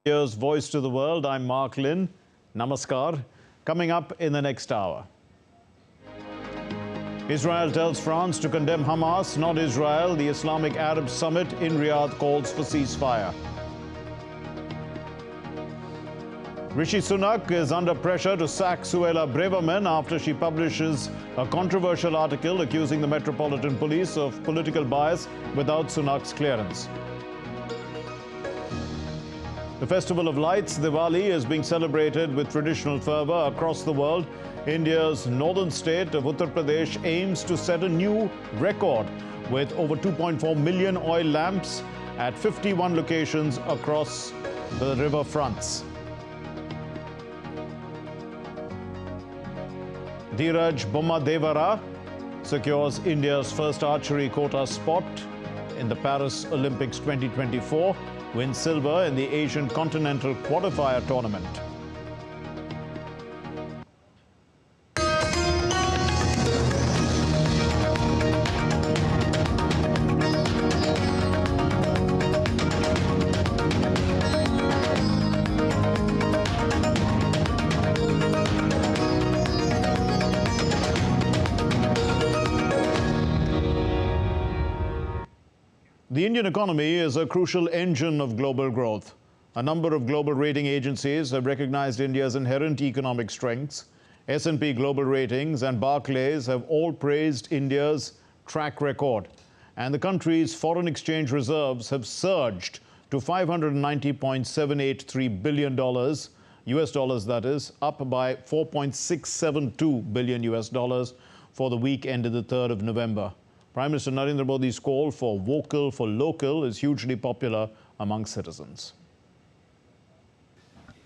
Here's Voice to the World. I'm Mark Lynn. Namaskar. Coming up in the next hour. Israel tells France to condemn Hamas, not Israel. The Islamic Arab Summit in Riyadh calls for ceasefire. Rishi Sunak is under pressure to sack Suella Braverman after she publishes a controversial article accusing the Metropolitan Police of political bias without Sunak's clearance. The Festival of Lights, Diwali, is being celebrated with traditional fervor across the world. India's northern state of Uttar Pradesh aims to set a new record with over 2.4 million oil lamps at 51 locations across the river fronts. Dhiraj Devara secures India's first archery quota spot in the Paris Olympics 2024, wins silver in the Asian Continental Qualifier Tournament. The Indian economy is a crucial engine of global growth. A number of global rating agencies have recognized India's inherent economic strengths. S&P Global Ratings and Barclays have all praised India's track record. And the country's foreign exchange reserves have surged to $590.783 billion, US dollars that is, up by $4.672 billion US dollars for the week ended the 3rd of November. Prime Minister Narendra Modi's call for vocal for local is hugely popular among citizens.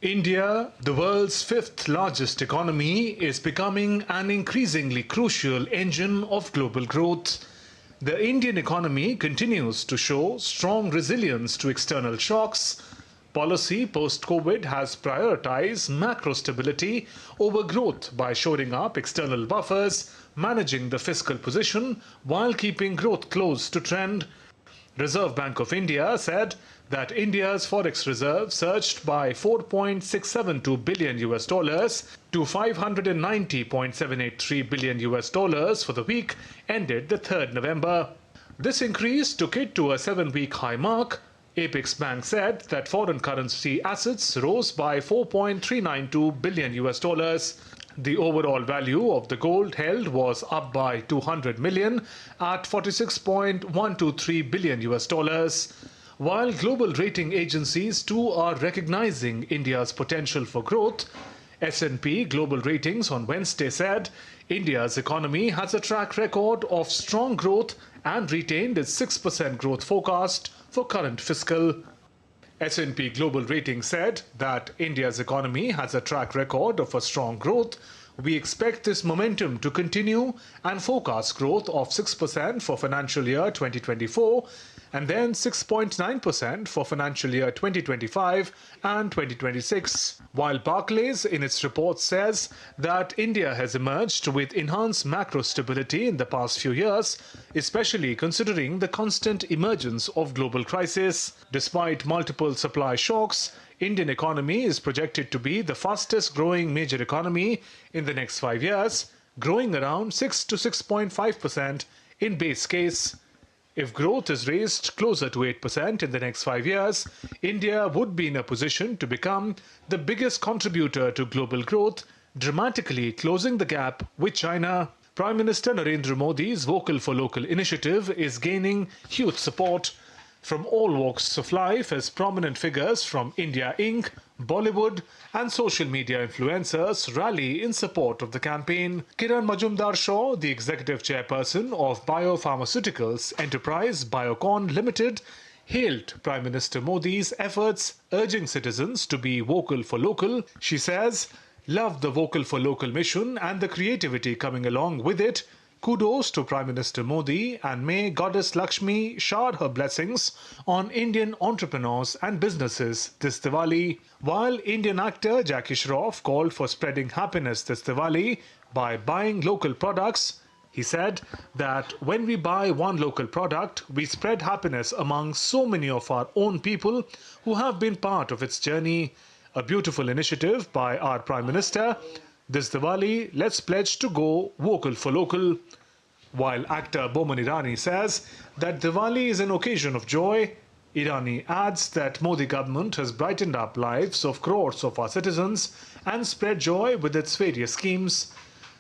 India, the world's fifth largest economy, is becoming an increasingly crucial engine of global growth. The Indian economy continues to show strong resilience to external shocks. Policy post-COVID has prioritized macro stability over growth by shoring up external buffers, managing the fiscal position while keeping growth close to trend. Reserve Bank of India said that India's forex reserve surged by $4.672 billion US dollars to $590.783 billion US dollars for the week ended the 3rd November. This increase took it to a 7-week high mark. Apex Bank said that foreign currency assets rose by $4.392 billion US dollars. The overall value of the gold held was up by $200 million at $46.123 billion US dollars. While global rating agencies too are recognizing India's potential for growth, S&P Global Ratings on Wednesday said India's economy has a track record of strong growth and retained its 6% growth forecast for current fiscal. S&P Global Ratings said that India's economy has a track record of a strong growth. We expect this momentum to continue and forecast growth of 6% for financial year 2024 and then 6.9% for financial year 2025 and 2026. While Barclays in its report says that India has emerged with enhanced macro stability in the past few years, especially considering the constant emergence of global crisis. Despite multiple supply shocks, Indian economy is projected to be the fastest growing major economy in the next 5 years, growing around 6 to 6.5% in base case. If growth is raised closer to 8% in the next 5 years, India would be in a position to become the biggest contributor to global growth, dramatically closing the gap with China. Prime Minister Narendra Modi's Vocal for Local initiative is gaining huge support from all walks of life as prominent figures from India Inc., Bollywood and social media influencers rally in support of the campaign. Kiran Majumdar-Shaw, the executive chairperson of biopharmaceuticals enterprise Biocon Limited, hailed Prime Minister Modi's efforts urging citizens to be vocal for local. She says, "Love the Vocal for Local mission and the creativity coming along with it. Kudos to Prime Minister Modi and may Goddess Lakshmi shower her blessings on Indian entrepreneurs and businesses this Diwali." While Indian actor Jackie Shroff called for spreading happiness this Diwali by buying local products, He said that when we buy one local product, we spread happiness among so many of our own people who have been part of its journey. A beautiful initiative by our Prime Minister. This Diwali, let's pledge to go vocal for local. While actor Boman Irani says that Diwali is an occasion of joy, Irani adds that Modi government has brightened up lives of crores of our citizens and spread joy with its various schemes.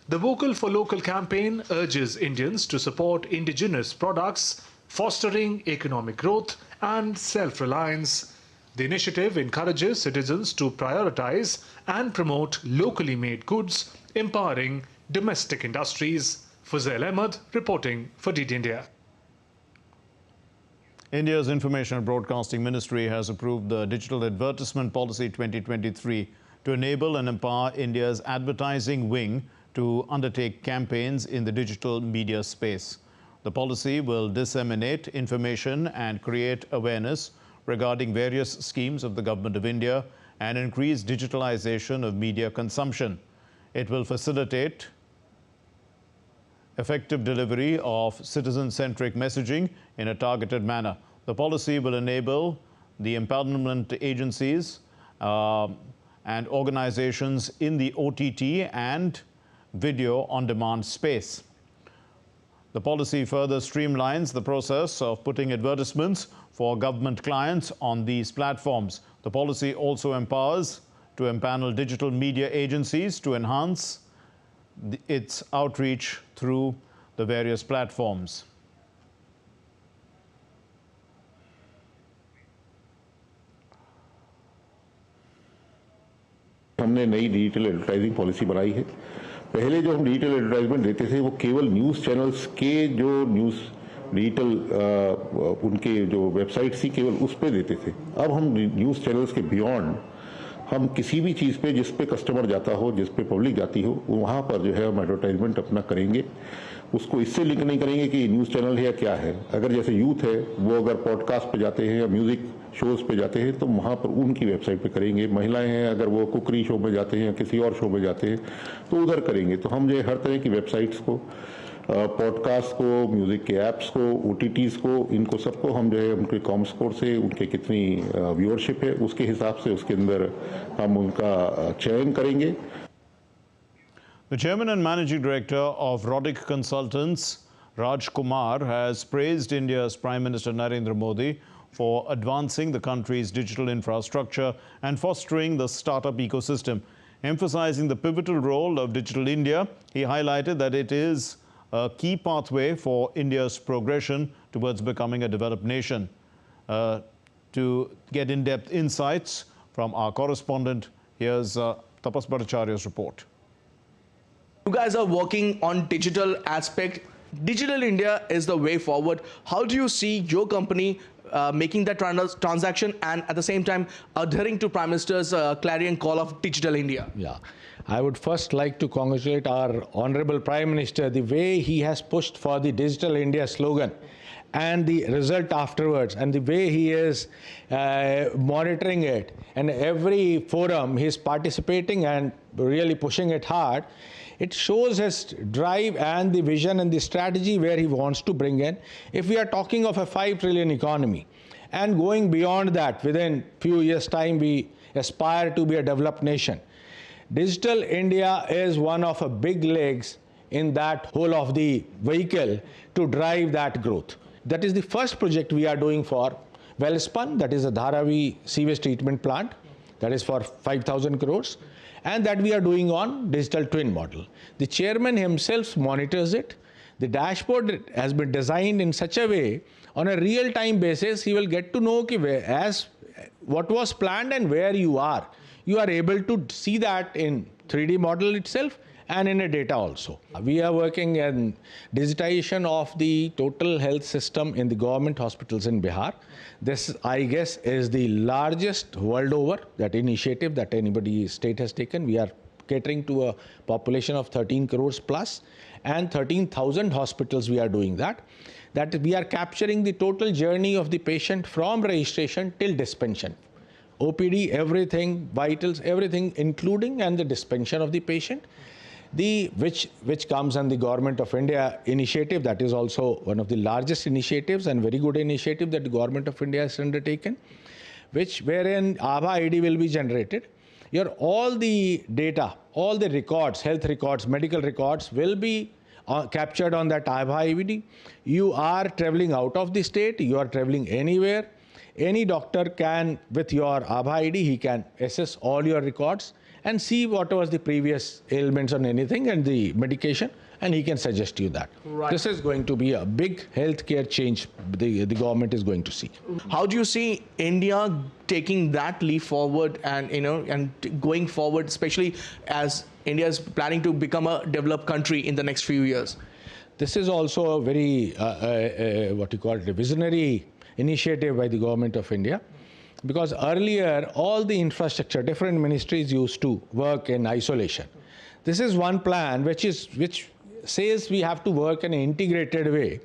The Vocal for Local campaign urges Indians to support indigenous products, fostering economic growth and self-reliance. The initiative encourages citizens to prioritize and promote locally made goods, empowering domestic industries. Fuzail Ahmed reporting for DD India. India's Information and Broadcasting Ministry has approved the Digital Advertisement Policy 2023 to enable and empower India's advertising wing to undertake campaigns in the digital media space. The policy will disseminate information and create awareness regarding various schemes of the Government of India and increase digitalization of media consumption. It will facilitate effective delivery of citizen-centric messaging in a targeted manner. The policy will enable the empowerment agencies and organizations in the OTT and video on-demand space. The policy further streamlines the process of putting advertisements for government clients on these platforms. The policy also empowers to empanel digital media agencies to enhance its outreach through the various platforms. हमने नई digital advertising policy बनाई है। पहले जो हम digital advertisement देते थे वो केवल न्यूज़ चैनल्स के जो न्यूज़ डिजिटल उनके जो वेबसाइट थी केवल उस पे देते थे। अब हम न्यूज़ चैनल्स के बियॉन्ड हम किसी भी चीज़ पे जिस पे कस्टमर जाता हो, जिस पे पब्लिक जाती हो, वहाँ पर जो है हम एडवर्टाइजमेंट अपना करेंगे। उसको इससे लिंक नहीं करेंगे कि न्यूज़ चैनल है या क्या है। अगर जैसे यूथ है वो अगर पॉडकास्ट पे जाते हैं या म्यूज़िक शोज़ पे जाते हैं तो वहाँ पर उनकी वेबसाइट पे करेंगे। महिलाएं हैं अगर वो कुकरी शो में जाते हैं या किसी और शो में जाते हैं तो उधर करेंगे। तो हम जो हर तरह की वेबसाइट्स को, पॉडकास्ट को, म्यूज़िक के ऐप्स को, OTTs को, इनको सबको हम जो है उनके कॉम स्कोर से उनके कितनी व्यूअरशिप है उसके हिसाब से उसके अंदर हम उनका चयन करेंगे। The Chairman and Managing Director of Rodic Consultants, Raj Kumar, has praised India's Prime Minister Narendra Modi for advancing the country's digital infrastructure and fostering the startup ecosystem. Emphasizing the pivotal role of Digital India, he highlighted that it is a key pathway for India's progression towards becoming a developed nation. To get in-depth insights from our correspondent, here's Tapas Bhattacharya's report. You guys are working on digital aspect. Digital India is the way forward. How do you see your company making that transaction and at the same time adhering to Prime Minister's clarion call of Digital India? Yeah, I would first like to congratulate our Honorable Prime Minister, the way he has pushed for the Digital India slogan and the result afterwards, and the way he is monitoring it, and every forum he is participating and really pushing it hard. It shows his drive and the vision and the strategy where he wants to bring in. If we are talking of a 5 trillion economy and going beyond that, within few years' time we aspire to be a developed nation. Digital India is one of the big legs in that whole of the vehicle to drive that growth. That is the first project we are doing for Welspun, that is a Dharavi sewage treatment plant, that is for 5,000 crores. And that we are doing on digital twin model. The chairman himself monitors it. The dashboard has been designed in such a way, on a real-time basis, he will get to know what was planned and where you are. You are able to see that in 3D model itself and in a data also. We are working in digitization of the total health system in the government hospitals in Bihar. This, I guess, is the largest world over, that initiative that anybody state has taken. We are catering to a population of 13 crores plus, and 13,000 hospitals we are doing that. That we are capturing the total journey of the patient from registration till dispensation. OPD, everything, vitals, everything including, and the dispensation of the patient. which comes on the Government of India initiative. That is also one of the largest initiatives and very good initiative that the Government of India has undertaken, wherein Aadhaar ID will be generated. All the data, all the records, health records, medical records will be captured on that Aadhaar ID. You are traveling out of the state, you are traveling anywhere. Any doctor can, with your Aadhaar ID, he can assess all your records and see what was the previous ailments on anything and the medication, and he can suggest you that. Right. This is going to be a big healthcare change the government is going to see. How do you see India taking that leap forward and going forward, especially as India is planning to become a developed country in the next few years? This is also a very visionary initiative by the Government of India, because earlier all the infrastructure, different ministries used to work in isolation. This is one plan which says we have to work in an integrated way,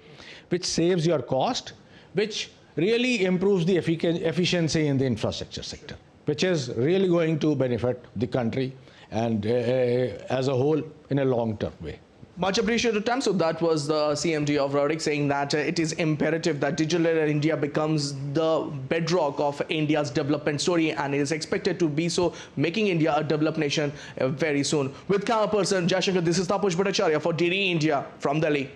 which saves your cost, which really improves the efficiency in the infrastructure sector, which is really going to benefit the country and as a whole in a long-term way. Much appreciated, Tam. So that was the CMD of Raudik saying that it is imperative that digital India becomes the bedrock of India's development story, and it is expected to be so, making India a developed nation very soon. With camera person Jaishankar, this is Taposh Bhattacharya for DD India from Delhi.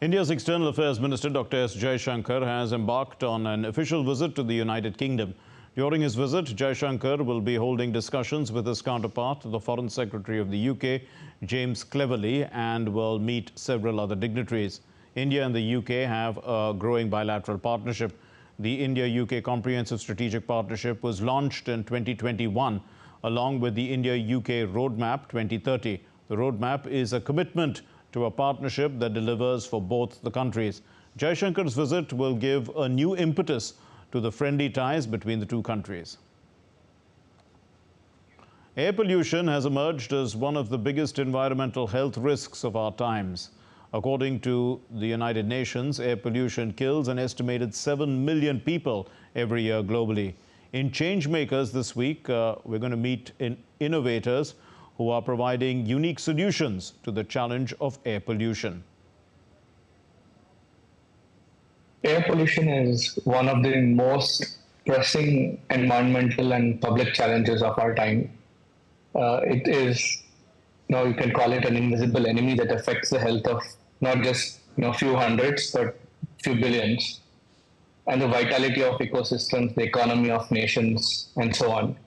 India's External Affairs Minister Dr. S. Jaishankar has embarked on an official visit to the United Kingdom. During his visit, Jaishankar will be holding discussions with his counterpart, the Foreign Secretary of the UK, James Cleverly, and will meet several other dignitaries. India and the UK have a growing bilateral partnership. The India-UK Comprehensive Strategic Partnership was launched in 2021, along with the India-UK Roadmap 2030. The roadmap is a commitment to a partnership that delivers for both the countries. Jaishankar's visit will give a new impetus to the friendly ties between the two countries. Air pollution has emerged as one of the biggest environmental health risks of our times. According to the United Nations, air pollution kills an estimated 7 million people every year globally. In Changemakers this week, we're going to meet innovators who are providing unique solutions to the challenge of air pollution. Air pollution is one of the most pressing environmental and public challenges of our time. It is, you can call it an invisible enemy that affects the health of not just few hundreds, but few billions, and the vitality of ecosystems, the economy of nations, and so on.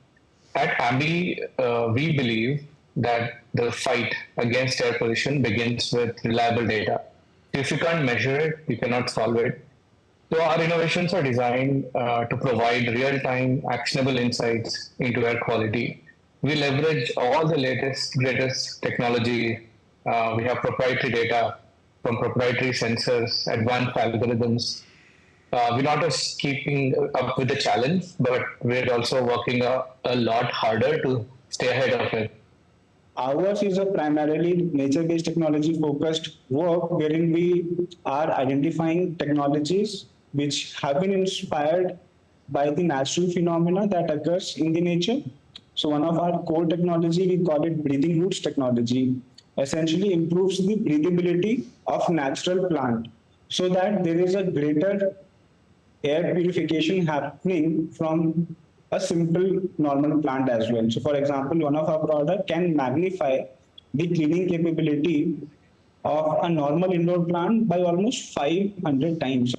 At AMBI, we believe that the fight against air pollution begins with reliable data. If you can't measure it, you cannot solve it. So our innovations are designed to provide real-time, actionable insights into air quality. We leverage all the latest, greatest technology. We have proprietary data from proprietary sensors, advanced algorithms. We're not just keeping up with the challenge, but we're also working a lot harder to stay ahead of it. Ours is a primarily nature-based technology-focused work wherein we are identifying technologies which have been inspired by the natural phenomena that occurs in the nature. So one of our core technology, we call it breathing roots technology, essentially improves the breathability of natural plant so that there is a greater air purification happening from a simple normal plant as well. So for example, one of our products can magnify the cleaning capability of a normal indoor plant by almost 500 times.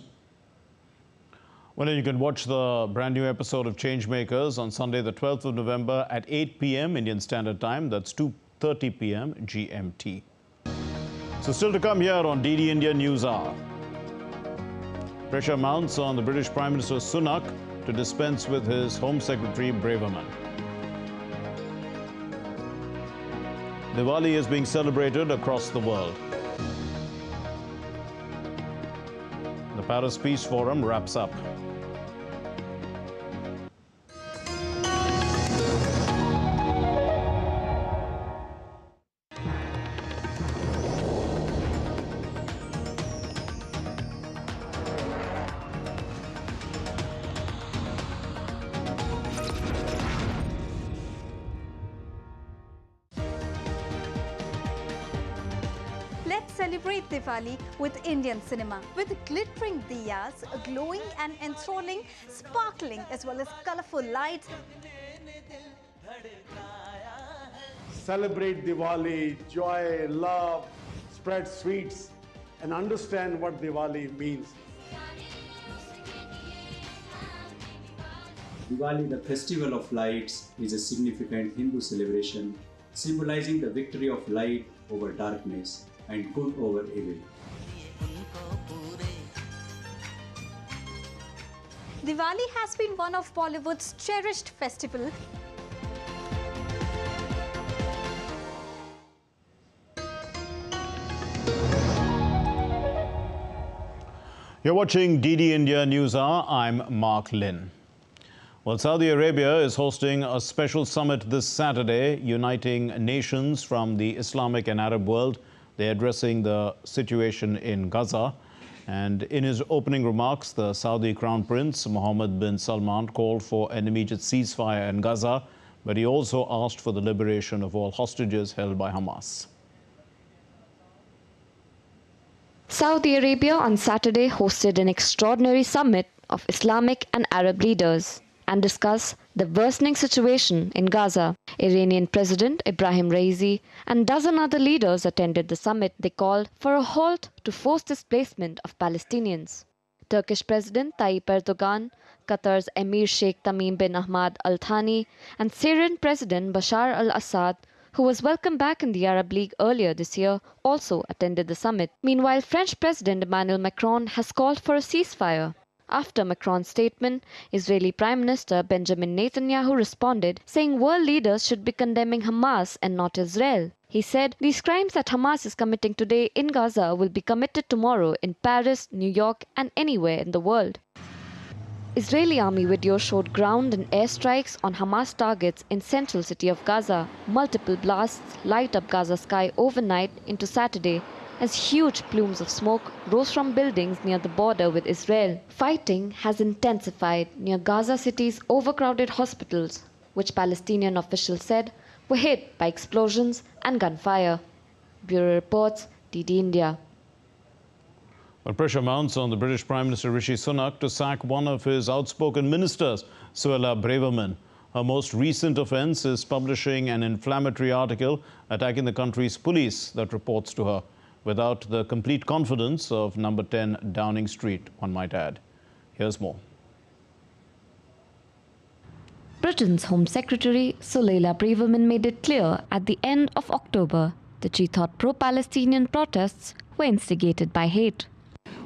Well, you can watch the brand new episode of Changemakers on Sunday, the 12th of November at 8 p.m. Indian Standard Time. That's 2:30 p.m. GMT. So still to come here on DD India News Hour. Pressure mounts on the British Prime Minister Sunak to dispense with his Home Secretary Braverman. Diwali is being celebrated across the world. The Paris Peace Forum wraps up. celebrate Diwali with Indian cinema. With glittering diyas, glowing and enthralling, sparkling as well as colorful lights. Celebrate Diwali, joy, love, spread sweets, and understand what Diwali means. Diwali, the festival of lights, is a significant Hindu celebration symbolizing the victory of light over darkness and good over evil. Diwali has been one of Bollywood's cherished festivals. You're watching DD India News Hour. I'm Mark Lynn. Well, Saudi Arabia is hosting a special summit this Saturday, uniting nations from the Islamic and Arab world. They're addressing the situation in Gaza. And in his opening remarks, the Saudi Crown Prince Mohammed bin Salman called for an immediate ceasefire in Gaza, but he also asked for the liberation of all hostages held by Hamas. Saudi Arabia on Saturday hosted an extraordinary summit of Islamic and Arab leaders and discussed the worsening situation in Gaza. Iranian President Ibrahim Raisi and dozen other leaders attended the summit. They called for a halt to forced displacement of Palestinians. Turkish President Tayyip Erdogan, Qatar's Emir Sheikh Tamim bin Ahmad Al Thani, and Syrian President Bashar al-Assad, who was welcomed back in the Arab League earlier this year, also attended the summit. Meanwhile, French President Emmanuel Macron has called for a ceasefire. After Macron's statement, Israeli Prime Minister Benjamin Netanyahu responded, saying world leaders should be condemning Hamas and not Israel. He said, "These crimes that Hamas is committing today in Gaza will be committed tomorrow in Paris, New York, and anywhere in the world." Israeli army video showed ground and air strikes on Hamas targets in central city of Gaza. Multiple blasts light up Gaza sky overnight into Saturday as huge plumes of smoke rose from buildings near the border with Israel. Fighting has intensified near Gaza City's overcrowded hospitals, which Palestinian officials said were hit by explosions and gunfire. Bureau reports, DD India. Well, pressure mounts on the British Prime Minister Rishi Sunak to sack one of his outspoken ministers, Suella Braverman. Her most recent offence is publishing an inflammatory article attacking the country's police that reports to her, without the complete confidence of number 10 Downing Street, one might add. Here's more. Britain's Home Secretary Suella Braverman made it clear at the end of October that she thought pro-Palestinian protests were instigated by hate.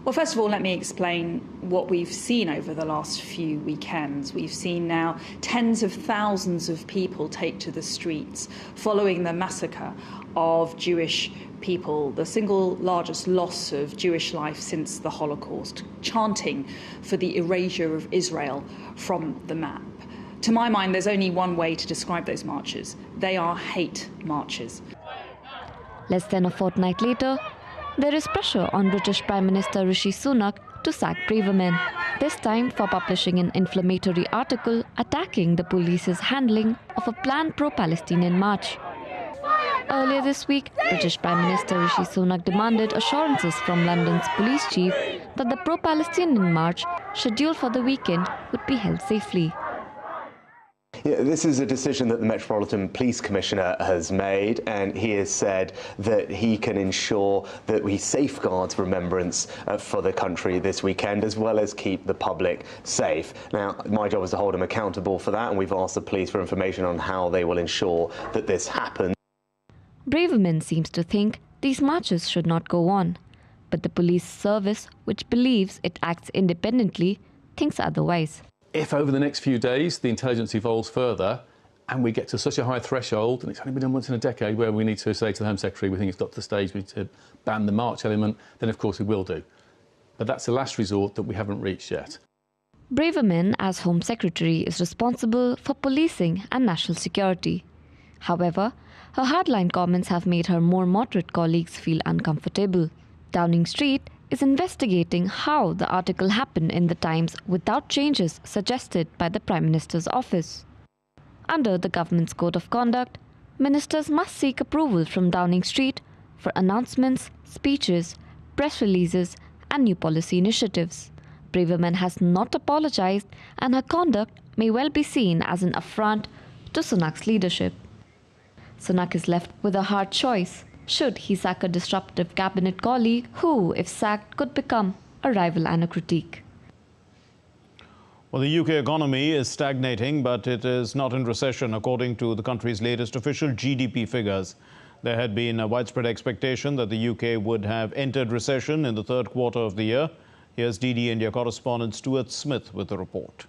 Well, first of all, let me explain what we've seen over the last few weekends. We've seen now tens of thousands of people take to the streets following the massacre of Jewish people, the single largest loss of Jewish life since the Holocaust, chanting for the erasure of Israel from the map. To my mind, there's only one way to describe those marches. They are hate marches. Less than a fortnight later, there is pressure on British Prime Minister Rishi Sunak to sack Braverman, this time for publishing an inflammatory article attacking the police's handling of a planned pro-Palestinian march. Earlier this week, British Prime Minister Rishi Sunak demanded assurances from London's police chief that the pro-Palestinian march scheduled for the weekend would be held safely. Yeah, this is a decision that the Metropolitan Police Commissioner has made, and he has said that he can ensure that he safeguards remembrance for the country this weekend, as well as keep the public safe. Now, my job is to hold him accountable for that, and we've asked the police for information on how they will ensure that this happens. Braverman seems to think these marches should not go on, but the police service, which believes it acts independently, thinks otherwise. If over the next few days the intelligence evolves further and we get to such a high threshold, and it's only been done once in a decade, where we need to say to the Home Secretary we think it's got to the stage we need to ban the march element, then of course we will do. But that's the last resort that we haven't reached yet. Braverman, as Home Secretary, is responsible for policing and national security. However, her hardline comments have made her more moderate colleagues feel uncomfortable. Downing Street is investigating how the article happened in the Times without changes suggested by the Prime Minister's office. Under the government's code of conduct, ministers must seek approval from Downing Street for announcements, speeches, press releases and new policy initiatives. Braverman has not apologized, and her conduct may well be seen as an affront to Sunak's leadership. Sunak is left with a hard choice. Should he sack a disruptive cabinet colleague who, if sacked, could become a rival and a critique? Well, the UK economy is stagnating, but it is not in recession, according to the country's latest official GDP figures. There had been a widespread expectation that the UK would have entered recession in the third quarter of the year. Here's DD India correspondent Stuart Smith with the report.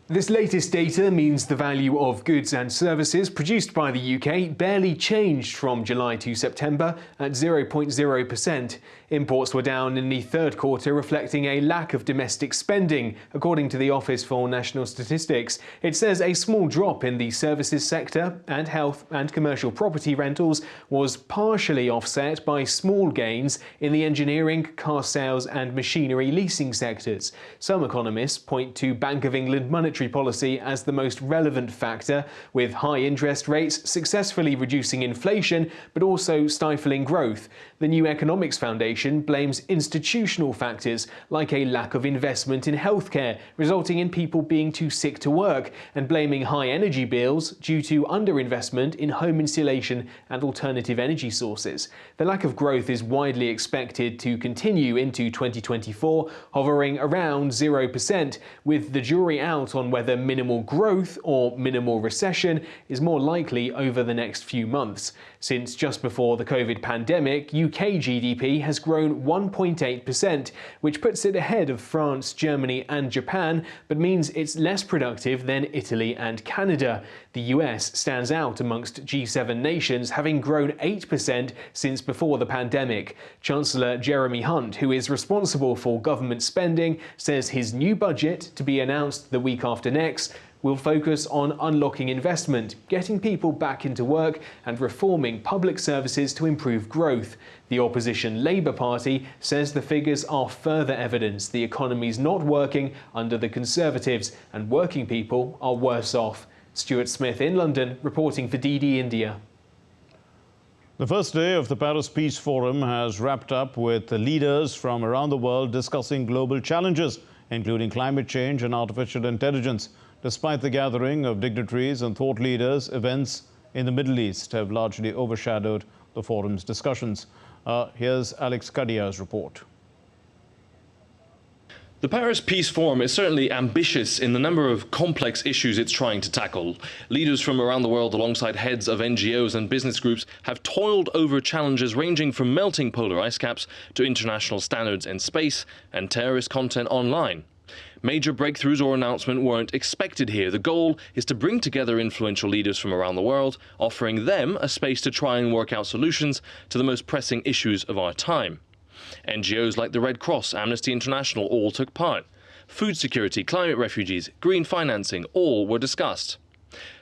This latest data means the value of goods and services produced by the UK barely changed from July to September at 0.0%. Imports were down in the third quarter, reflecting a lack of domestic spending, according to the Office for National Statistics. It says a small drop in the services sector and health and commercial property rentals was partially offset by small gains in the engineering, car sales and machinery leasing sectors. Some economists point to Bank of England monetary policy as the most relevant factor, with high interest rates successfully reducing inflation but also stifling growth. The New Economics Foundation blames institutional factors like a lack of investment in healthcare, resulting in people being too sick to work, and blaming high energy bills due to underinvestment in home insulation and alternative energy sources. The lack of growth is widely expected to continue into 2024, hovering around 0%, with the jury out on whether minimal growth or minimal recession is more likely over the next few months. Since just before the COVID pandemic, UK GDP has grown 1.8%, which puts it ahead of France, Germany and Japan, but means it's less productive than Italy and Canada. The US stands out amongst G7 nations, having grown 8% since before the pandemic. Chancellor Jeremy Hunt, who is responsible for government spending, says his new budget, to be announced the week after next, will focus on unlocking investment, getting people back into work and reforming public services to improve growth. The opposition Labour Party says the figures are further evidence the economy's not working under the Conservatives and working people are worse off. Stuart Smith in London, reporting for DD India. The first day of the Paris Peace Forum has wrapped up with leaders from around the world discussing global challenges, including climate change and artificial intelligence. Despite the gathering of dignitaries and thought leaders, events in the Middle East have largely overshadowed the forum's discussions. Here's Alex Kadia's report. The Paris Peace Forum is certainly ambitious in the number of complex issues it's trying to tackle. Leaders from around the world, alongside heads of NGOs and business groups, have toiled over challenges ranging from melting polar ice caps to international standards in space and terrorist content online. Major breakthroughs or announcement weren't expected here. The goal is to bring together influential leaders from around the world, offering them a space to try and work out solutions to the most pressing issues of our time. NGOs like the Red Cross, Amnesty International all took part. Food security, climate refugees, green financing, all were discussed.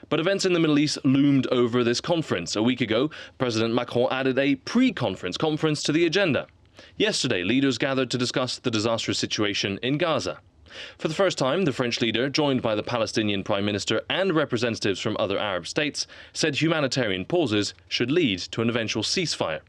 But events in the Middle East loomed over this conference. A week ago, President Macron added a pre-conference conference to the agenda. Yesterday, leaders gathered to discuss the disastrous situation in Gaza. For the first time, the French leader, joined by the Palestinian Prime Minister and representatives from other Arab states, said humanitarian pauses should lead to an eventual ceasefire.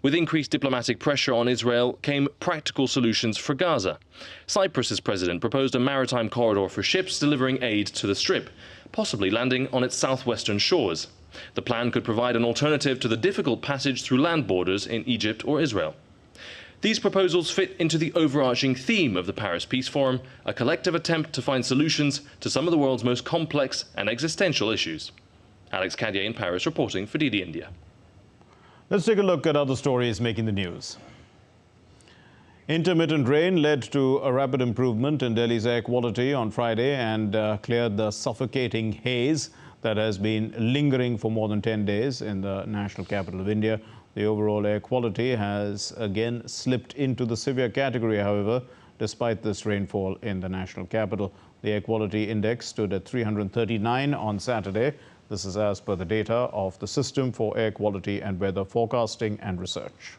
With increased diplomatic pressure on Israel came practical solutions for Gaza. Cyprus's president proposed a maritime corridor for ships delivering aid to the Strip, possibly landing on its southwestern shores. The plan could provide an alternative to the difficult passage through land borders in Egypt or Israel. These proposals fit into the overarching theme of the Paris Peace Forum, a collective attempt to find solutions to some of the world's most complex and existential issues. Alex Kadier in Paris, reporting for DD India. Let's take a look at other stories making the news. Intermittent rain led to a rapid improvement in Delhi's air quality on Friday and cleared the suffocating haze that has been lingering for more than 10 days in the national capital of India. The overall air quality has again slipped into the severe category, however, despite this rainfall in the national capital. The air quality index stood at 339 on Saturday. This is as per the data of the System for Air Quality and Weather Forecasting and Research.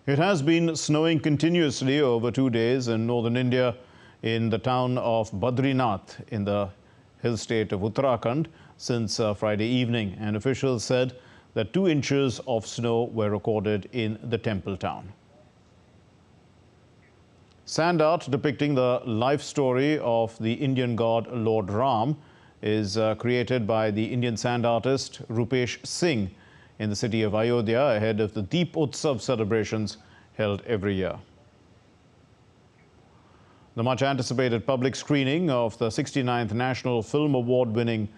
It has been snowing continuously over 2 days in northern India in the town of Badrinath in the hill state of Uttarakhand. since Friday evening, and officials said that 2 inches of snow were recorded in the temple town. Sand art depicting the life story of the Indian god Lord Ram is created by the Indian sand artist Rupesh Singh in the city of Ayodhya ahead of the Deep Utsav celebrations held every year. The much anticipated public screening of the 69th National Film Award winning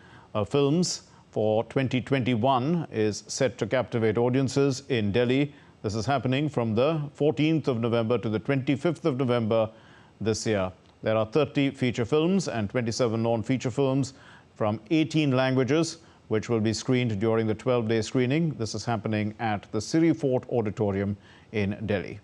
films for 2021 is set to captivate audiences in Delhi. This is happening from the 14th of November to the 25th of November this year. There are 30 feature films and 27 non-feature films from 18 languages, which will be screened during the 12-day screening. This is happening at the Siri Fort Auditorium in Delhi.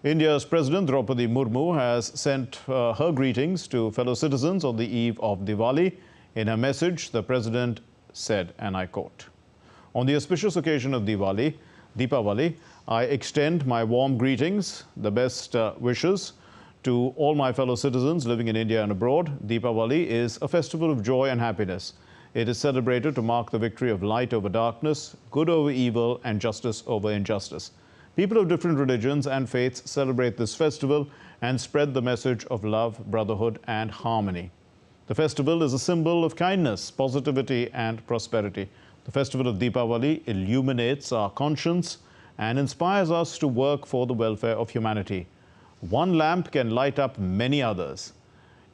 India's President Draupadi Murmu has sent her greetings to fellow citizens on the eve of Diwali. In her message, the President said, and I quote, "On the auspicious occasion of Deepawali, I extend my warm greetings, the best wishes to all my fellow citizens living in India and abroad. Deepawali is a festival of joy and happiness. It is celebrated to mark the victory of light over darkness, good over evil, and justice over injustice. People of different religions and faiths celebrate this festival and spread the message of love, brotherhood, and harmony. The festival is a symbol of kindness, positivity, and prosperity. The festival of Deepawali illuminates our conscience and inspires us to work for the welfare of humanity. One lamp can light up many others.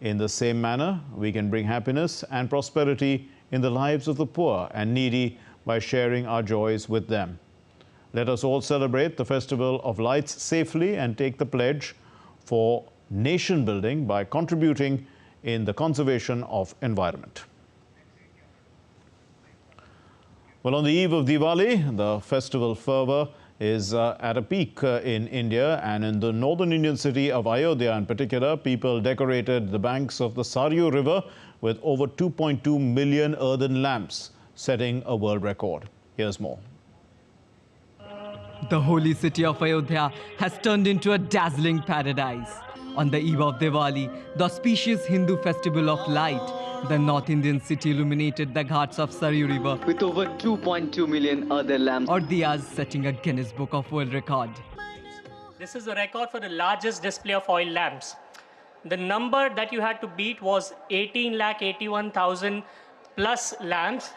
In the same manner, we can bring happiness and prosperity in the lives of the poor and needy by sharing our joys with them. Let us all celebrate the Festival of Lights safely and take the pledge for nation building by contributing in the conservation of environment." Well, on the eve of Diwali, the festival fervor is at a peak in India, and in the northern Indian city of Ayodhya in particular, people decorated the banks of the Saryu River with over 2.2 million earthen lamps, setting a world record. Here's more. The holy city of Ayodhya has turned into a dazzling paradise. On the eve of Diwali, the auspicious Hindu festival of light, the North Indian city illuminated the ghats of Saryu River with over 2.2 million other lamps or diyas, setting a Guinness Book of World Record. This is a record for the largest display of oil lamps. The number that you had to beat was 18,81,000 plus lamps.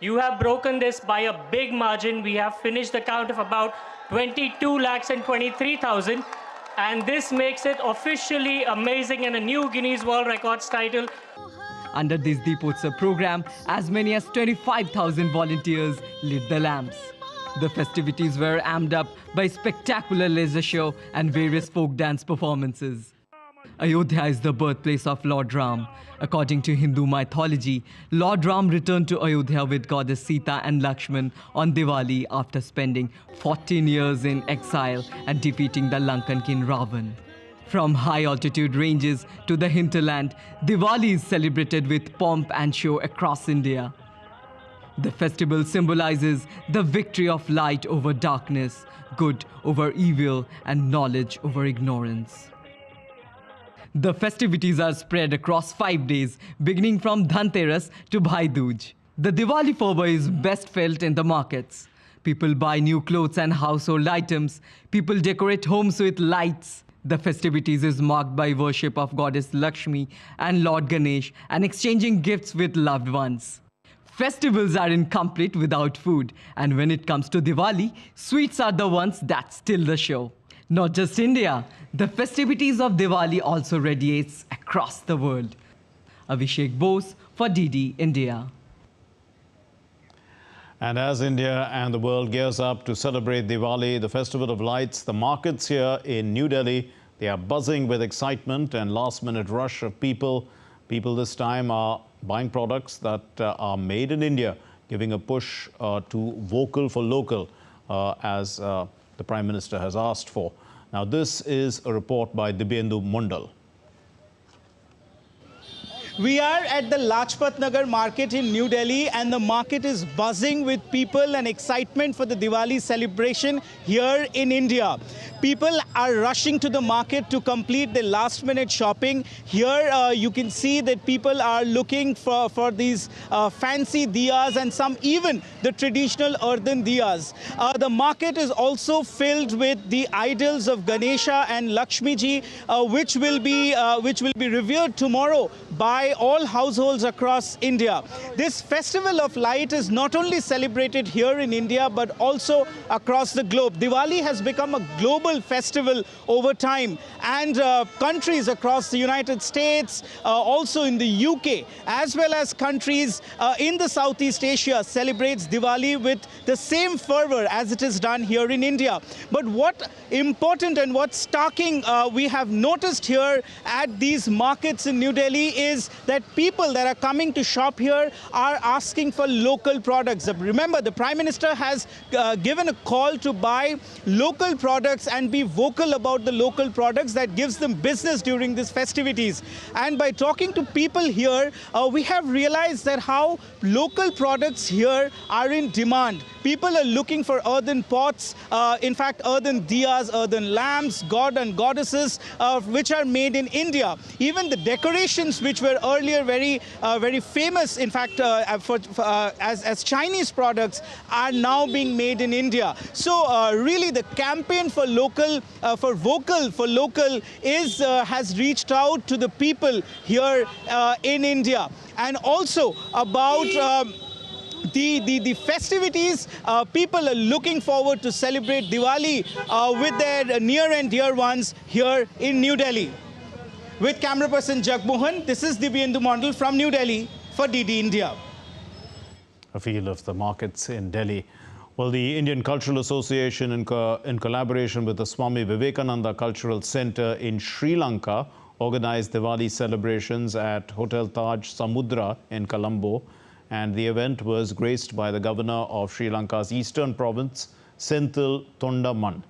You have broken this by a big margin. We have finished the count of about 22,23,000. And this makes it officially amazing and a new Guinness World Records title. Under this Deepotsav program, as many as 25,000 volunteers lit the lamps. The festivities were amped up by spectacular laser show and various folk dance performances. Ayodhya is the birthplace of Lord Ram. According to Hindu mythology, Lord Ram returned to Ayodhya with goddess Sita and Lakshman on Diwali after spending 14 years in exile and defeating the Lankan king Ravan. From high-altitude ranges to the hinterland, Diwali is celebrated with pomp and show across India. The festival symbolizes the victory of light over darkness, good over evil, and knowledge over ignorance. The festivities are spread across 5 days, beginning from Dhanteras to Bhai Dooj. The Diwali fervor is best felt in the markets. People buy new clothes and household items. People decorate homes with lights. The festivities is marked by worship of goddess Lakshmi and Lord Ganesh and exchanging gifts with loved ones. Festivals are incomplete without food, and when it comes to Diwali, sweets are the ones that steal the show. Not just India, the festivities of Diwali also radiates across the world. Abhishek Bose for DD India. And as India and the world gears up to celebrate Diwali, the Festival of Lights, the markets here in New Delhi, they are buzzing with excitement and last-minute rush of people. People this time are buying products that are made in India, giving a push to vocal for local, as the Prime Minister has asked for. Now, this is a report by Dibyendu Mundal. We are at the Lajpat Nagar market in New Delhi, and the market is buzzing with people and excitement for the Diwali celebration here in India. People are rushing to the market to complete their last-minute shopping. Here you can see that people are looking for these fancy diyas and some even the traditional earthen diyas. The market is also filled with the idols of Ganesha and Lakshmi ji, which will be revered tomorrow by all households across India. This festival of light is not only celebrated here in India but also across the globe. Diwali has become a global festival over time, and countries across the United States, also in the UK, as well as countries in the Southeast Asia celebrates Diwali with the same fervor as it is done here in India. But what important and what's striking we have noticed here at these markets in New Delhi is that people that are coming to shop here are asking for local products. Remember, the Prime Minister has given a call to buy local products and be vocal about the local products. That gives them business during these festivities. And by talking to people here, we have realized that how local products here are in demand. People are looking for earthen pots, in fact, earthen diyas, earthen lamps, god and goddesses, which are made in India. Even the decorations, which were earlier very famous, in fact, as Chinese products, are now being made in India. So really, the campaign for local, for vocal for local, has reached out to the people here in India, and also about. The festivities, people are looking forward to celebrate Diwali with their near and dear ones here in New Delhi. With camera person Jagmohan, this is Divyendu Mondal from New Delhi for DD India. A feel of the markets in Delhi. Well, the Indian Cultural Association, in collaboration with the Swami Vivekananda Cultural Center in Sri Lanka, organized Diwali celebrations at Hotel Taj Samudra in Colombo. And the event was graced by the governor of Sri Lanka's eastern province, Senthil Tondaman.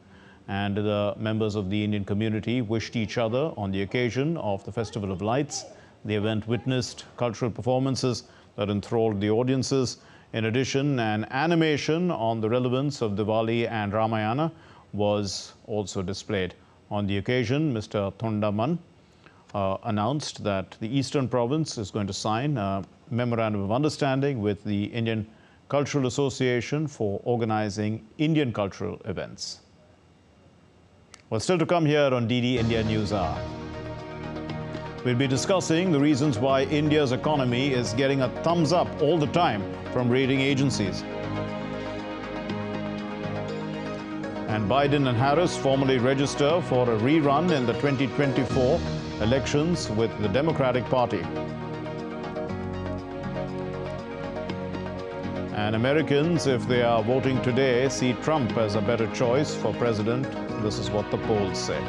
And the members of the Indian community wished each other on the occasion of the Festival of Lights. The event witnessed cultural performances that enthralled the audiences. In addition, an animation on the relevance of Diwali and Ramayana was also displayed. On the occasion, Mr. Tondaman announced that the Eastern Province is going to sign a Memorandum of Understanding with the Indian Cultural Association for organizing Indian cultural events. Well, still to come here on DD India News Hour. We'll be discussing the reasons why India's economy is getting a thumbs up all the time from rating agencies. And Biden and Harris formally register for a rerun in the 2024 elections with the Democratic Party. And Americans, if they are voting today, see Trump as a better choice for president. This is what the polls say.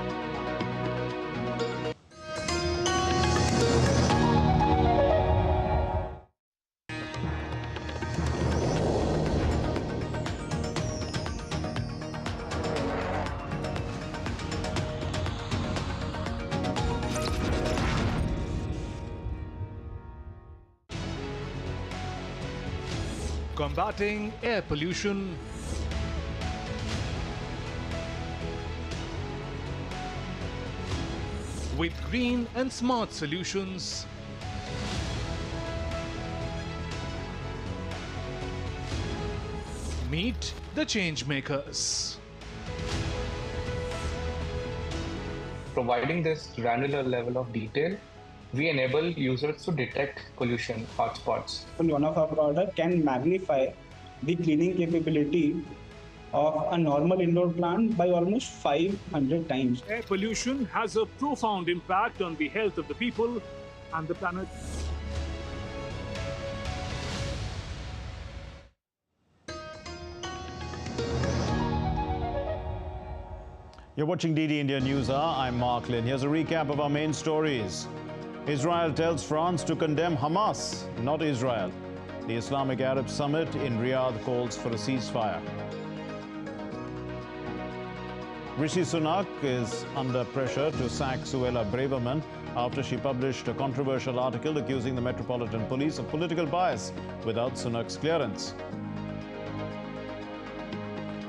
Combating air pollution, with green and smart solutions. Meet the change makers. Providing this granular level of detail, we enable users to detect pollution hotspots. One of our products can magnify the cleaning capability of a normal indoor plant by almost 500 times. Air pollution has a profound impact on the health of the people and the planet. You're watching DD India News Hour. I'm Mark Lynn. Here's a recap of our main stories. Israel tells France to condemn Hamas, not Israel. The Islamic Arab Summit in Riyadh calls for a ceasefire. Rishi Sunak is under pressure to sack Suella Braverman after she published a controversial article accusing the Metropolitan Police of political bias without Sunak's clearance.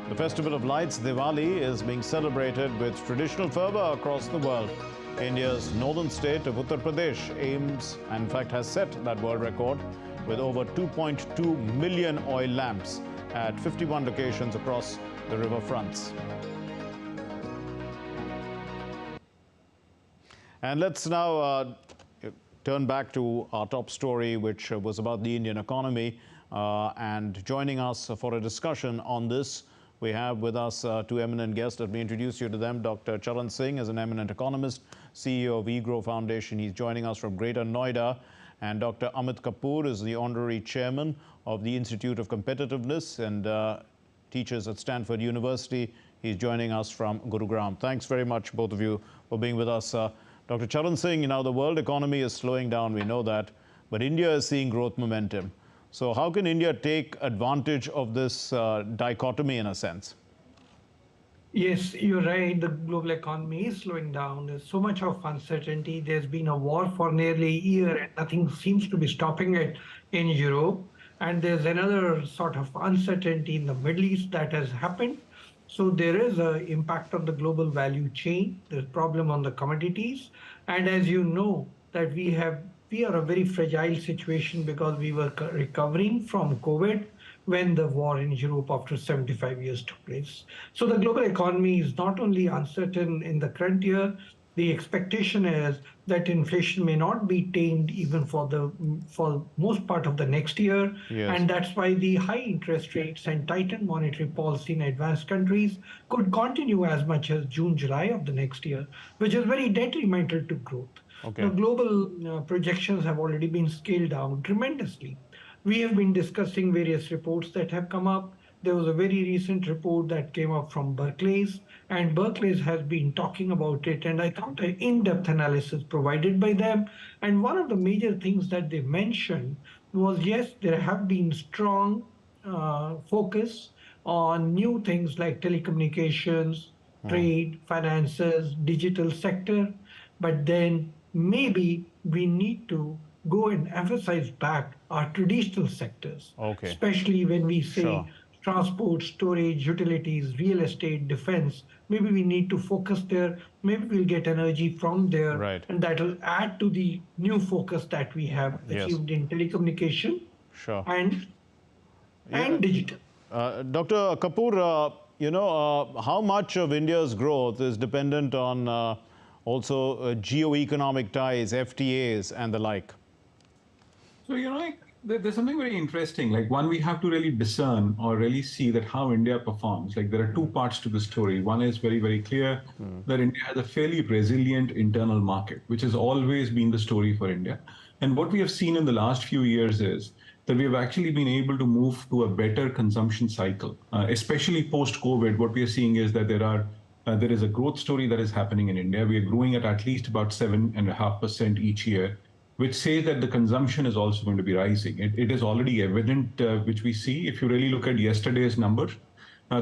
The Festival of Lights, Diwali, is being celebrated with traditional fervour across the world. India's northern state of Uttar Pradesh aims, and in fact has set that world record, with over 2.2 million oil lamps at 51 locations across the river fronts. And let's now turn back to our top story, which was about the Indian economy. And joining us for a discussion on this, we have with us two eminent guests. Let me introduce you to them. Dr. Charan Singh is an eminent economist, CEO of eGrow Foundation. He's joining us from Greater Noida. And Dr. Amit Kapoor is the honorary chairman of the Institute of Competitiveness and teaches at Stanford University. He's joining us from Gurugram. Thanks very much, both of you, for being with us. Dr. Charan Singh, the world economy is slowing down, we know that, but India is seeing growth momentum. So how can India take advantage of this dichotomy in a sense? Yes, you're right. The global economy is slowing down. There's so much of uncertainty. There's been a war for nearly a year and nothing seems to be stopping it in Europe. And there's another sort of uncertainty in the Middle East that has happened. So there is an impact on the global value chain. There's a problem on the commodities. And as you know, that we are a very fragile situation because we were recovering from COVID when the war in Europe after 75 years took place. So the global economy is not only uncertain in the current year, the expectation is that inflation may not be tamed even for most part of the next year. Yes. And that's why the high interest rates and tightened monetary policy in advanced countries could continue as much as June, July of the next year, which is very detrimental to growth. Okay. The global projections have already been scaled down tremendously. We have been discussing various reports that have come up. There was a very recent report that came up from Barclays, and Barclays has been talking about it, and I found an in-depth analysis provided by them. And one of the major things that they mentioned was, yes, there have been strong focus on new things like telecommunications, trade, finances, digital sector, but then maybe we need to go and emphasize back our traditional sectors, especially when we say transport, storage, utilities, real estate, defense. Maybe we need to focus there. Maybe we'll get energy from there. And that will add to the new focus that we have achieved in telecommunication and digital. Dr. Kapoor, how much of India's growth is dependent on also geo-economic ties, FTAs and the like? So, there's something very interesting. Like, one, we have to really discern or really see that how India performs. Like, there are two parts to the story. One is very, very clear that India has a fairly resilient internal market, which has always been the story for India. And what we have seen in the last few years is that we have actually been able to move to a better consumption cycle, especially post-COVID. What we are seeing is that there is a growth story that is happening in India. We are growing at least about 7.5% each year, which says that the consumption is also going to be rising. It is already evident, which we see. If you really look at yesterday's numbers,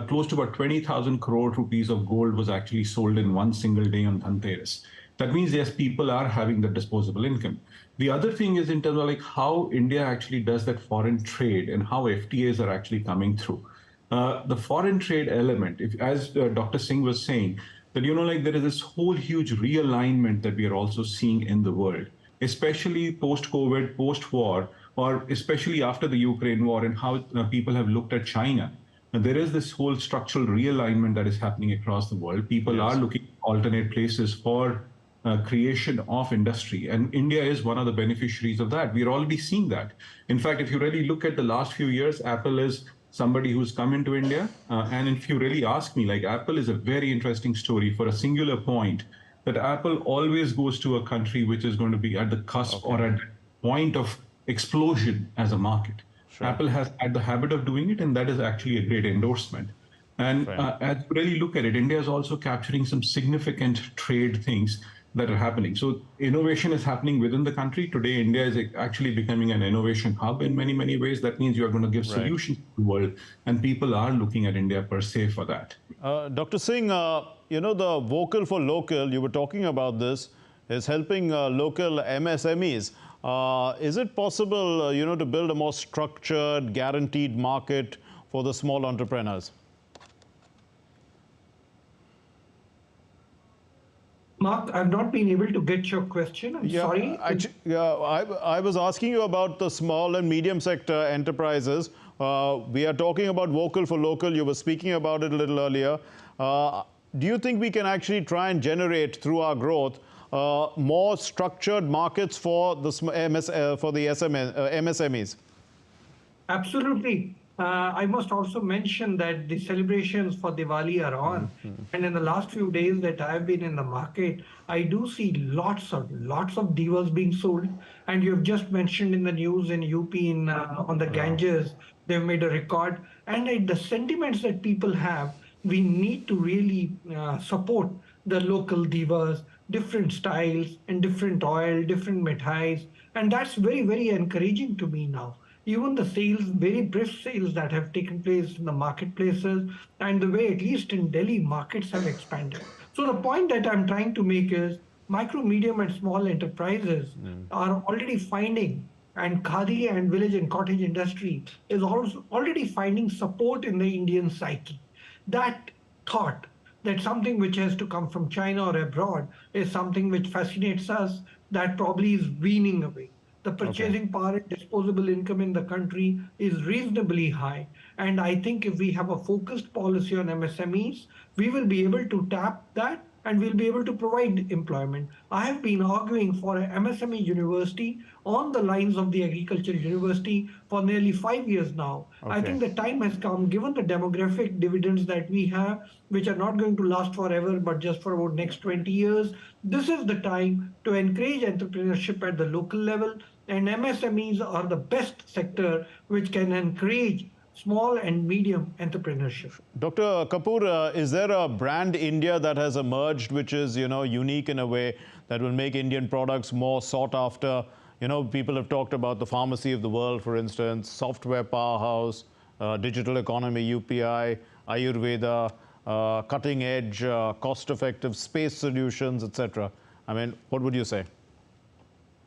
close to about 20,000 crore rupees of gold was actually sold in one single day on Dhanteras. That means, yes, people are having the disposable income. The other thing is in terms of like how India actually does that foreign trade and how FTAs are actually coming through. The foreign trade element, as Dr. Singh was saying, that, there is this whole huge realignment that we are also seeing in the world, especially post-COVID, post-war, or especially after the Ukraine war and how people have looked at China. And there is this whole structural realignment that is happening across the world. People are looking at alternate places for creation of industry. And India is one of the beneficiaries of that. We're already seeing that. In fact, if you really look at the last few years, Apple is somebody who's come into India. And if you really ask me, like, Apple is a very interesting story for a singular point, that Apple always goes to a country which is going to be at the cusp or at the point of explosion as a market. Apple has had the habit of doing it, and that is actually a great endorsement. And as you really look at it, India is also capturing some significant trade things that are happening. So innovation is happening within the country. Today, India is actually becoming an innovation hub in many, many ways. That means you are going to give solutions to the world, and people are looking at India per se for that. Dr. Singh, the vocal for local, you were talking about this. is helping local MSMEs. Is it possible, to build a more structured, guaranteed market for the small entrepreneurs? Mark, I've not been able to get your question. I'm sorry. I was asking you about the small and medium sector enterprises. We are talking about vocal for local. You were speaking about it a little earlier. Do you think we can actually try and generate through our growth more structured markets for the MSMEs? Absolutely. I must also mention that the celebrations for Diwali are on. And in the last few days that I've been in the market, I do see lots of divas being sold. And you've just mentioned in the news in UP on the Ganges, they've made a record. And the sentiments that people have, we need to really support the local divas, different styles and different oil, different mithais. And that's very, very encouraging to me now. Even the sales, very brisk sales that have taken place in the marketplaces and the way, at least in Delhi, markets have expanded. So the point that I'm trying to make is micro, medium and small enterprises are already finding, and khadi and village and cottage industry is also already finding support in the Indian psyche. That thought that something which has to come from China or abroad is something which fascinates us, that probably is weaning away. The purchasing power and disposable income in the country is reasonably high. And I think if we have a focused policy on MSMEs, we will be able to tap that and we'll be able to provide employment. I have been arguing for an MSME university on the lines of the agriculture university for nearly 5 years now. I think the time has come, given the demographic dividends that we have, which are not going to last forever, but just for about next 20 years. This is the time to encourage entrepreneurship at the local level, and MSMEs are the best sector which can encourage small and medium entrepreneurship. Dr. Kapoor, is there a brand India that has emerged which is, unique in a way that will make Indian products more sought after? People have talked about the pharmacy of the world, for instance, software powerhouse, digital economy, UPI, Ayurveda, cutting edge, cost-effective space solutions, etc. I mean, what would you say?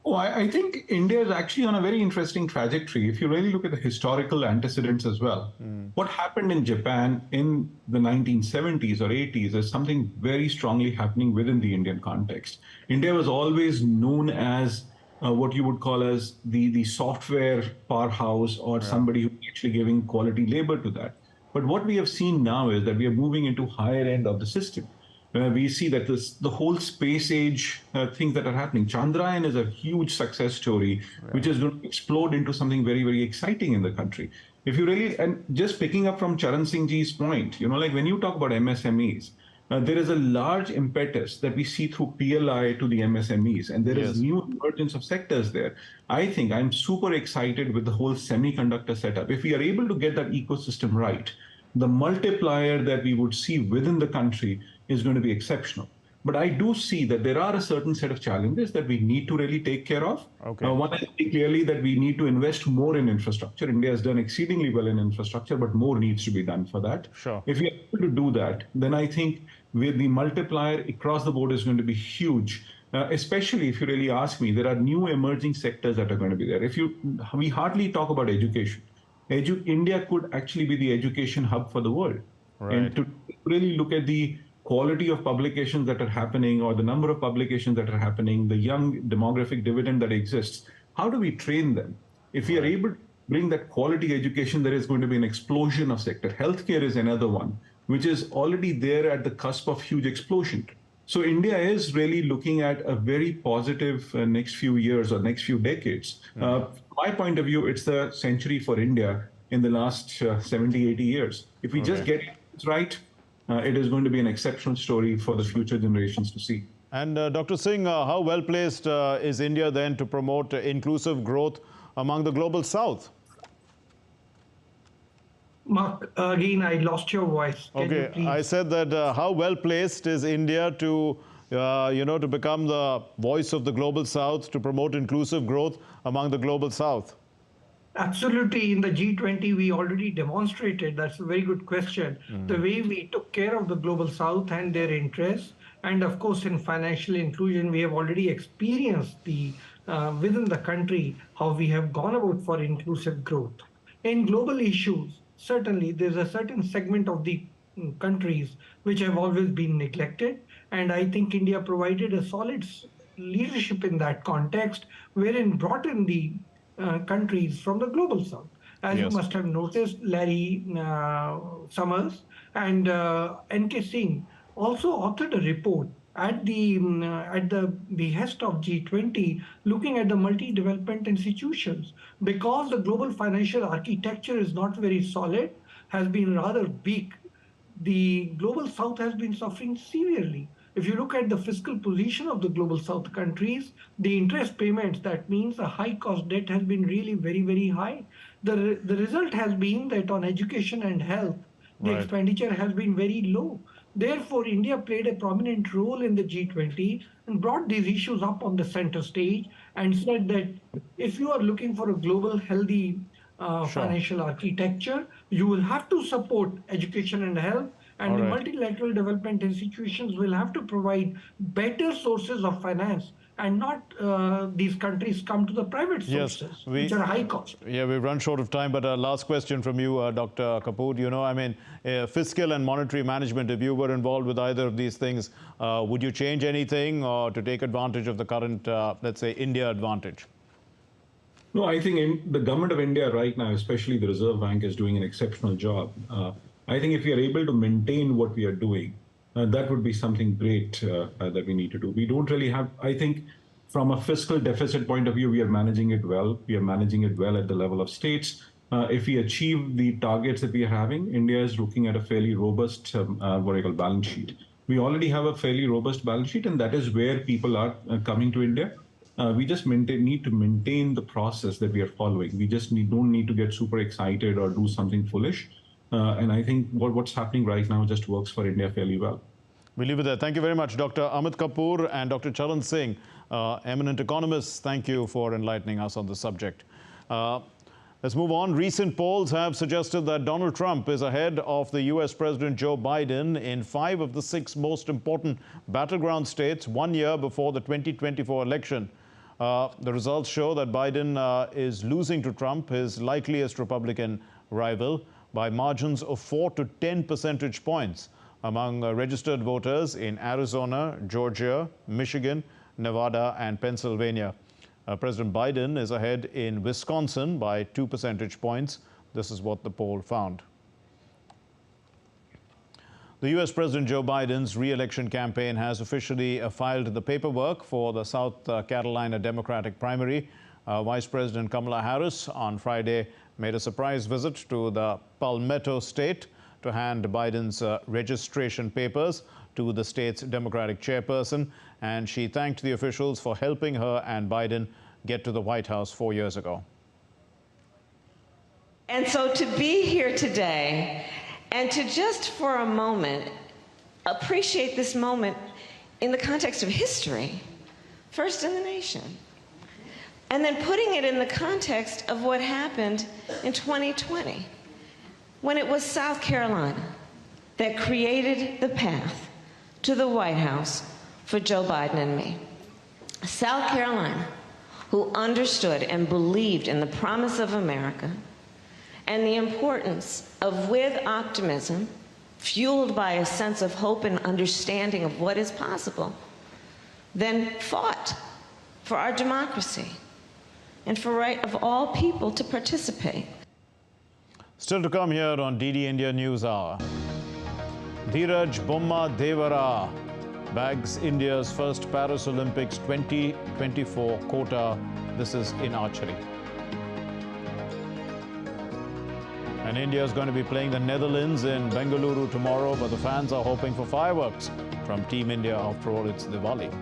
Oh, I think India is actually on a very interesting trajectory. If you really look at the historical antecedents as well, what happened in Japan in the 1970s or 80s is something very strongly happening within the Indian context. India was always known as what you would call as the software powerhouse, or somebody who's actually giving quality labor to that. But what we have seen now is that we are moving into higher end of the system. We see that the whole space age things that are happening. Chandrayaan is a huge success story, which is going to explode into something very, very exciting in the country. If you really, and just picking up from Charan Singh ji's point, like when you talk about MSMEs, there is a large impetus that we see through PLI to the MSMEs, and there is new emergence of sectors there. I think I'm super excited with the whole semiconductor setup. If we are able to get that ecosystem right, the multiplier that we would see within the country is going to be exceptional. But I do see that there are a certain set of challenges that we need to really take care of. One, I think clearly that we need to invest more in infrastructure. India has done exceedingly well in infrastructure, but more needs to be done for that. If we are able to do that, then I think with the multiplier across the board is going to be huge. Especially if you really ask me, there are new emerging sectors that are going to be there. We hardly talk about education. India could actually be the education hub for the world. And to really look at the quality of publications that are happening, or the number of publications that are happening, the young demographic dividend that exists, how do we train them? If we are able to bring that quality education, there is going to be an explosion of sector. Healthcare is another one, which is already there at the cusp of huge explosion. So India is really looking at a very positive next few years or next few decades. From my point of view, it's the century for India in the last 70, 80 years. If we just get it right, it is going to be an exceptional story for the future generations to see. And Dr. Singh, how well placed is India then to promote inclusive growth among the global south? Mark, again, I lost your voice. Can you please? I said that how well placed is India to, to become the voice of the global south, to promote inclusive growth among the global south? Absolutely. In the G20, we already demonstrated, that's a very good question, the way we took care of the global south and their interests. And of course, in financial inclusion, we have already experienced within the country how we have gone about for inclusive growth. In global issues, certainly there's a certain segment of the countries which have always been neglected. And I think India provided a solid leadership in that context, wherein brought in the countries from the global south. As you must have noticed, Larry Summers and N.K. Singh also authored a report at the behest of G20, looking at the multi-development institutions, because the global financial architecture is not very solid, has been rather weak. The global south has been suffering severely. If you look at the fiscal position of the global south countries, the interest payments, that means a high cost debt, has been really very, very high. The result has been that on education and health, the expenditure has been very low. Therefore, India played a prominent role in the G20 and brought these issues up on the center stage and said that if you are looking for a global healthy financial architecture, you will have to support education and health, and the multilateral development institutions will have to provide better sources of finance, and not these countries come to the private sources, which are high cost. Yeah, we've run short of time, but last question from you, Dr. Kapoor. You know, I mean, fiscal and monetary management, if you were involved with either of these things, would you change anything to take advantage of the current, let's say, India advantage? No, I think the government of India right now, especially the Reserve Bank, is doing an exceptional job. I think if we are able to maintain what we are doing, that would be something great that we need to do. We don't really have, I think, from a fiscal deficit point of view, we are managing it well. We are managing it well at the level of states. If we achieve the targets that we are having, India is looking at a fairly robust, what I call balance sheet. We already have a fairly robust balance sheet, and that is where people are coming to India. We just need to maintain the process that we are following. We just don't need to get super excited or do something foolish. And I think what's happening right now just works for India fairly well. We'll leave it there. Thank you very much, Dr. Amit Kapoor and Dr. Charan Singh, eminent economists. Thank you for enlightening us on the subject. Let's move on. Recent polls have suggested that Donald Trump is ahead of the U.S. President Joe Biden in 5 of the 6 most important battleground states 1 year before the 2024 election. The results show that Biden is losing to Trump, his likeliest Republican rival, by margins of 4 to 10 percentage points among registered voters in Arizona, Georgia, Michigan, Nevada, and Pennsylvania. President Biden is ahead in Wisconsin by 2 percentage points. This is what the poll found. The U.S. President Joe Biden's re-election campaign has officially filed the paperwork for the South Carolina Democratic primary. Vice President Kamala Harris on Friday made a surprise visit to the Palmetto State to hand Biden's registration papers to the state's Democratic chairperson, and she thanked the officials for helping her and Biden get to the White House 4 years ago. And so to be here today and to just for a moment appreciate this moment in the context of history, first in the nation, and then putting it in the context of what happened in 2020, when it was South Carolina that created the path to the White House for Joe Biden and me. South Carolina, who understood and believed in the promise of America and the importance of, with optimism, fueled by a sense of hope and understanding of what is possible, then fought for our democracy and for right of all people to participate. Still to come here on DD India News Hour. Dhiraj Devara bags India's first Paris Olympics 2024 quota. This is in archery. And India is going to be playing the Netherlands in Bengaluru tomorrow, but the fans are hoping for fireworks from Team India. After all, it's Diwali.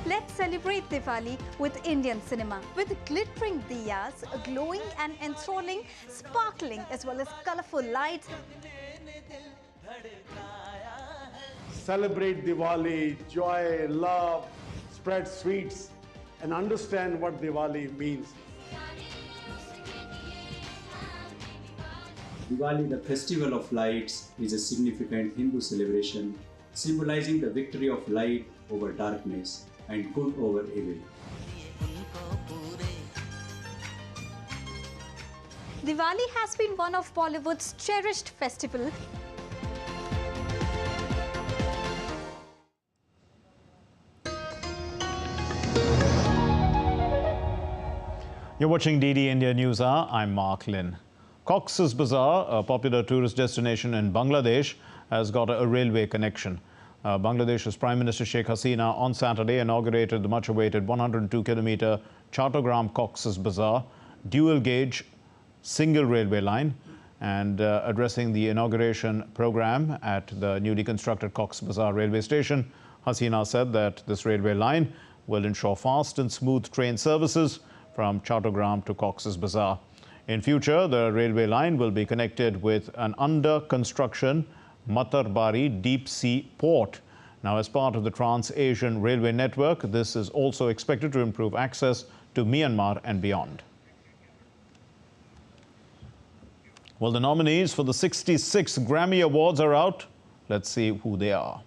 Let's celebrate Diwali with Indian cinema. With glittering diyas, glowing and enthralling, sparkling as well as colorful lights. Celebrate Diwali, joy, love, spread sweets, and understand what Diwali means. Diwali, the festival of lights, is a significant Hindu celebration symbolizing the victory of light over darkness and good over evil. Diwali has been one of Bollywood's cherished festivals. You're watching DD India News Hour. I'm Mark Lynn. Cox's Bazar, a popular tourist destination in Bangladesh, has got a railway connection. Bangladesh's Prime Minister Sheikh Hasina on Saturday inaugurated the much-awaited 102-kilometre Chattogram Cox's Bazar dual-gauge single railway line. And addressing the inauguration program at the newly constructed Cox's Bazar railway station, Hasina said that this railway line will ensure fast and smooth train services from Chattogram to Cox's Bazar. In future, the railway line will be connected with an under-construction Matarbari deep-sea port. Now, as part of the Trans-Asian Railway Network, this is also expected to improve access to Myanmar and beyond. Well, the nominees for the 66 Grammy Awards are out. Let's see who they are.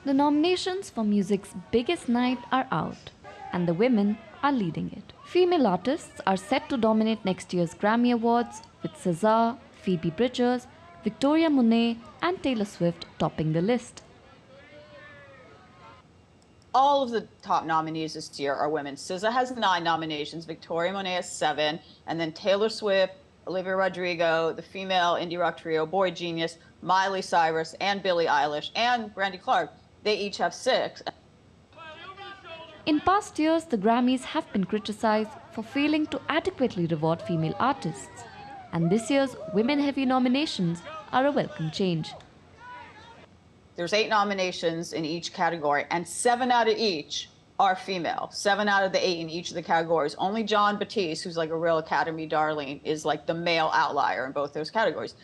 The nominations for music's biggest night are out, and the women are leading it. Female artists are set to dominate next year's Grammy Awards, with SZA, Phoebe Bridgers, Victoria Monet and Taylor Swift topping the list. All of the top nominees this year are women. SZA has 9 nominations, Victoria Monet has 7, and then Taylor Swift, Olivia Rodrigo, the female indie rock trio Boy Genius, Miley Cyrus, and Billie Eilish, and Brandy Clark. They each have 6. In past years, the Grammys have been criticized for failing to adequately reward female artists. And this year's women-heavy nominations are a welcome change. There's 8 nominations in each category, and 7 out of each are female. 7 out of the 8 in each of the categories. Only Jon Batiste, who's like a real Academy darling, is like the male outlier in both those categories.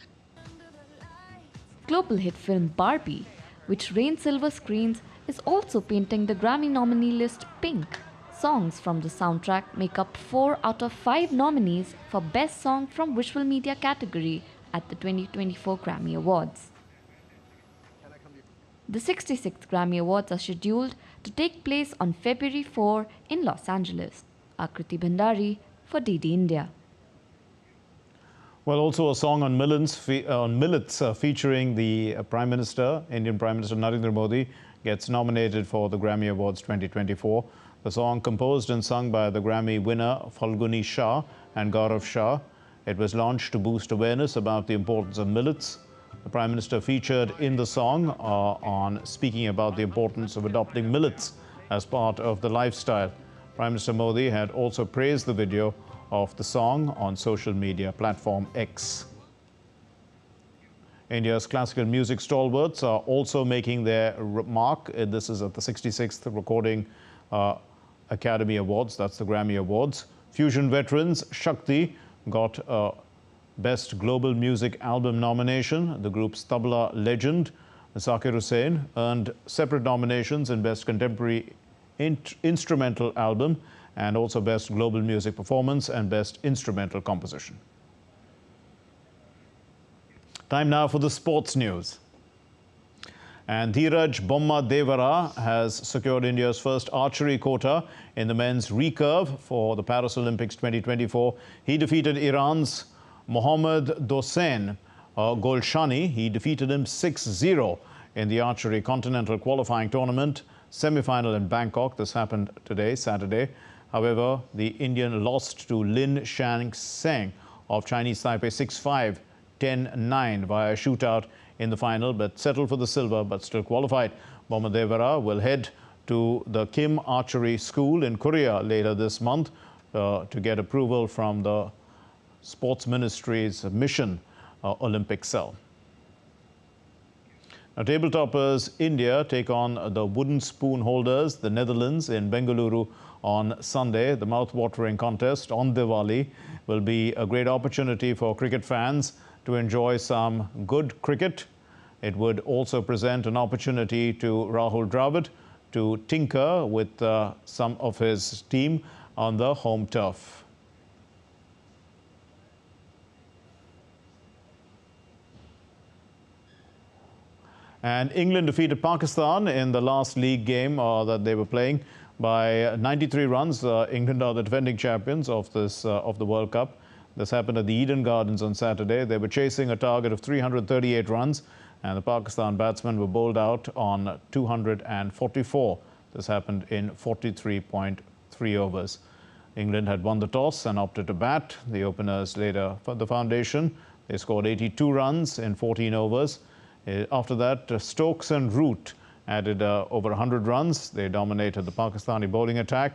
Global hit film Barbie, which reigned silver screens, is also painting the Grammy nominee list pink. Songs from the soundtrack make up 4 out of 5 nominees for Best Song from Visual Media category at the 2024 Grammy Awards. The 66th Grammy Awards are scheduled to take place on February 4 in Los Angeles. Akriti Bhandari for DD India. Well, also a song on millets featuring the Prime Minister, Indian Prime Minister Narendra Modi, gets nominated for the Grammy Awards 2024. The song, composed and sung by the Grammy winner Falguni Shah and Gaurav Shah, it was launched to boost awareness about the importance of millets. The Prime Minister featured in the song on speaking about the importance of adopting millets as part of the lifestyle. Prime Minister Modi had also praised the video of the song on social media platform X. India's classical music stalwarts are also making their mark. This is at the 66th Recording Academy Awards, that's the Grammy Awards. Fusion veterans Shakti got a Best Global Music Album nomination. The group's tabla legend Zakir Hussain earned separate nominations in Best Contemporary Instrumental Album and also Best Global Music Performance and Best Instrumental Composition. Time now for the sports news. And Dhiraj Devara has secured India's first archery quota in the men's recurve for the Paris Olympics 2024. He defeated Iran's Mohammad Dossen Golshani. He defeated him 6-0 in the archery continental qualifying tournament semi-final in Bangkok. This happened today, Saturday. However, the Indian lost to Lin Shang-Seng of Chinese Taipei 6-5, 10-9 via shootout in the final, but settled for the silver, but still qualified. Mohammad Devara will head to the Kim Archery School in Korea later this month to get approval from the Sports Ministry's Mission Olympic Cell. Now, tabletoppers India take on the wooden spoon holders, the Netherlands, in Bengaluru on Sunday. The mouth-watering contest on Diwali will be a great opportunity for cricket fans to enjoy some good cricket. It would also present an opportunity to Rahul Dravid to tinker with some of his team on the home turf. And England defeated Pakistan in the last league game that they were playing by 93 runs. England are the defending champions of the World Cup. This happened at the Eden Gardens on Saturday. They were chasing a target of 338 runs, and the Pakistan batsmen were bowled out on 244. This happened in 43.3 overs. England had won the toss and opted to bat. The openers laid the foundation. They scored 82 runs in 14 overs. After that, Stokes and Root added over 100 runs. They dominated the Pakistani bowling attack.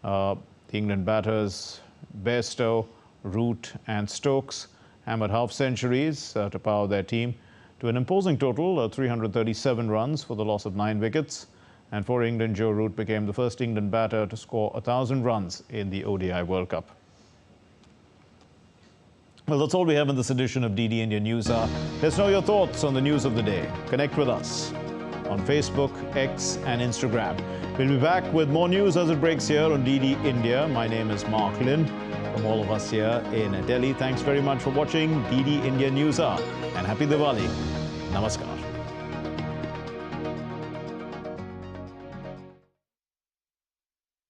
The England batters Bairstow, Root and Stokes hammered half-centuries to power their team to an imposing total of 337 runs for the loss of 9 wickets. And for England, Joe Root became the first England batter to score 1,000 runs in the ODI World Cup. Well, that's all we have in this edition of DD India News Hour. Let us know your thoughts on the news of the day. Connect with us on Facebook, X and Instagram. We'll be back with more news as it breaks here on DD India. My name is Mark Lind. From all of us here in Delhi, thanks very much for watching DD India News Hour, and happy Diwali. Namaskar.